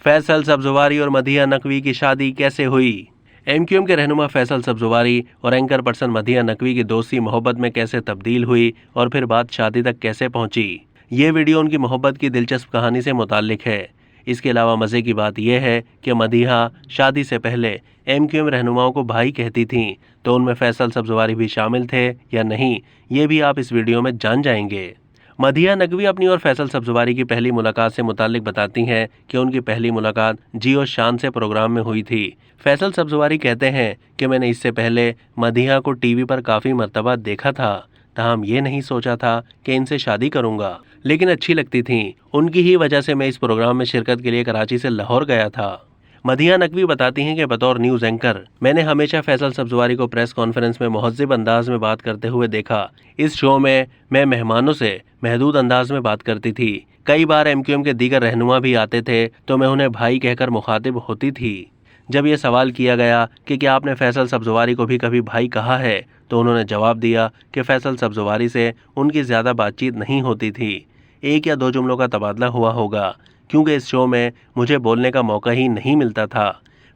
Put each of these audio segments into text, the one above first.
फैसल सब्जवारी और मदीहा नकवी की शादी कैसे हुई? एमक्यूएम के रहनुमा फैसल सब्जवारी और एंकर पर्सन मदीहा नकवी की दोस्ती मोहब्बत में कैसे तब्दील हुई और फिर बात शादी तक कैसे पहुंची। ये वीडियो उनकी मोहब्बत की दिलचस्प कहानी से मुताल्लिक है। इसके अलावा मज़े की बात यह है कि मदीहा शादी से पहले एमक्यूएम रहनुमाओं को भाई कहती थीं, तो उनमें फैसल सब्जवारी भी शामिल थे या नहीं, ये भी आप इस वीडियो में जान जाएंगे। मदीहा नकवी अपनी और फैसल सब्जवारी की पहली मुलाकात से मुताल्लिक बताती हैं कि उनकी पहली मुलाकात जियो शान से प्रोग्राम में हुई थी। फैसल सब्जवारी कहते हैं कि मैंने इससे पहले मदीहा को टीवी पर काफ़ी मर्तबा देखा था, ताहम ये नहीं सोचा था कि इनसे शादी करूंगा, लेकिन अच्छी लगती थीं। उनकी ही वजह से मैं इस प्रोग्राम में शिरकत के लिए कराची से लाहौर गया था। मदीहा नकवी बताती हैं कि बतौर न्यूज़ एंकर मैंने हमेशा फैसल सब्जवारी को प्रेस कॉन्फ्रेंस में मुहज़्ज़ब अंदाज में बात करते हुए देखा। इस शो में मैं मेहमानों से महदूद अंदाज में बात करती थी। कई बार एमक्यूएम के दीगर रहनुमा भी आते थे तो मैं उन्हें भाई कहकर मुखातिब होती थी। जब ये सवाल किया गया कि क्या आपने फैसल सब्जवारी को भी कभी भाई कहा है, तो उन्होंने जवाब दिया कि फैसल सब्जवारी से उनकी ज़्यादा बातचीत नहीं होती थी। एक या दो जुमलों का तबादला हुआ होगा, क्योंकि इस शो में मुझे बोलने का मौका ही नहीं मिलता था।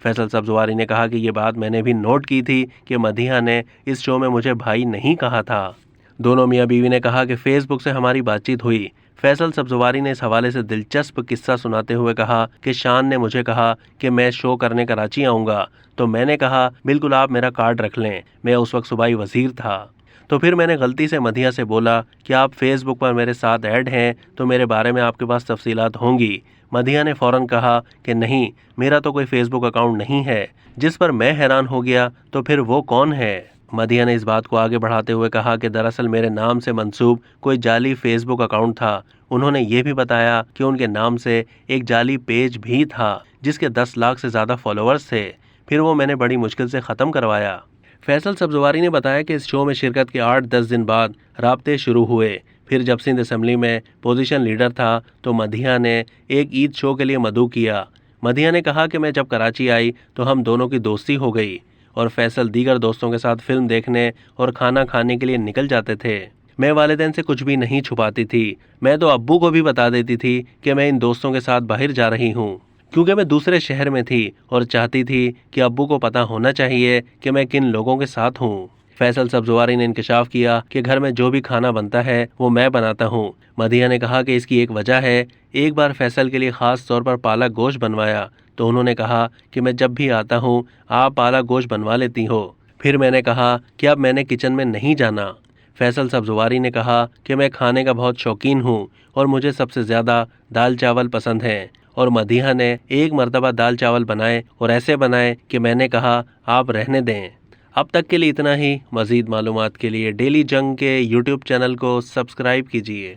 फैसल सब्जवारी ने कहा कि ये बात मैंने भी नोट की थी कि मदीहा ने इस शो में मुझे भाई नहीं कहा था। दोनों मियाँ बीवी ने कहा कि फेसबुक से हमारी बातचीत हुई। फैसल सब्जवारी ने इस हवाले से दिलचस्प किस्सा सुनाते हुए कहा कि शान ने मुझे कहा कि मैं शो करने कराची आऊँगा, तो मैंने कहा बिल्कुल, आप मेरा कार्ड रख लें। मैं उस वक्त सूबाई वज़ीर था। तो फिर मैंने गलती से मदीहा से बोला कि आप फेसबुक पर मेरे साथ ऐड हैं, तो मेरे बारे में आपके पास तफसीलात होंगी। मदीहा ने फ़ौरन कहा कि नहीं, मेरा तो कोई फेसबुक अकाउंट नहीं है। जिस पर मैं हैरान हो गया, तो फिर वो कौन है? मदीहा ने इस बात को आगे बढ़ाते हुए कहा कि दरअसल मेरे नाम से मंसूब कोई जाली फेसबुक अकाउंट था। उन्होंने ये भी बताया कि उनके नाम से एक जाली पेज भी था जिसके 10 लाख से ज़्यादा फॉलोअर्स थे। फिर वो मैंने बड़ी मुश्किल से ख़त्म करवाया। फैसल सब्जवारी ने बताया कि इस शो में शिरकत के 8-10 दिन बाद राब्ते शुरू हुए। फिर जब सिंध असम्बली में पोजीशन लीडर था तो मदीहा ने एक ईद शो के लिए मदऊ किया। मदीहा ने कहा कि मैं जब कराची आई तो हम दोनों की दोस्ती हो गई और फैसल दीगर दोस्तों के साथ फिल्म देखने और खाना खाने के लिए निकल जाते थे। मैं वालिदैन से कुछ भी नहीं छुपाती थी। मैं तो अब्बू को भी बता देती थी कि मैं इन दोस्तों के साथ बाहर जा रही हूँ, क्योंकि मैं दूसरे शहर में थी और चाहती थी कि अब्बू को पता होना चाहिए कि मैं किन लोगों के साथ हूँ। फैसल सब्जवारी ने इंकशाफ किया कि घर में जो भी खाना बनता है वो मैं बनाता हूँ। मदीहा ने कहा कि इसकी एक वजह है। एक बार फैसल के लिए ख़ास तौर पर पालक गोश्त बनवाया तो उन्होंने कहा कि मैं जब भी आता हूँ आप पालक गोश्त बनवा लेती हो। फिर मैंने कहा कि अब मैंने किचन में नहीं जाना। फैसल सब्जवारी ने कहा कि मैं खाने का बहुत शौकीन हूँ और मुझे सबसे ज़्यादा दाल चावल पसंद हैं। और मदीहा ने एक मर्तबा दाल चावल बनाए और ऐसे बनाए कि मैंने कहा आप रहने दें। अब तक के लिए इतना ही। मज़ीद मालूमात के लिए डेली जंग के यूट्यूब चैनल को सब्सक्राइब कीजिए।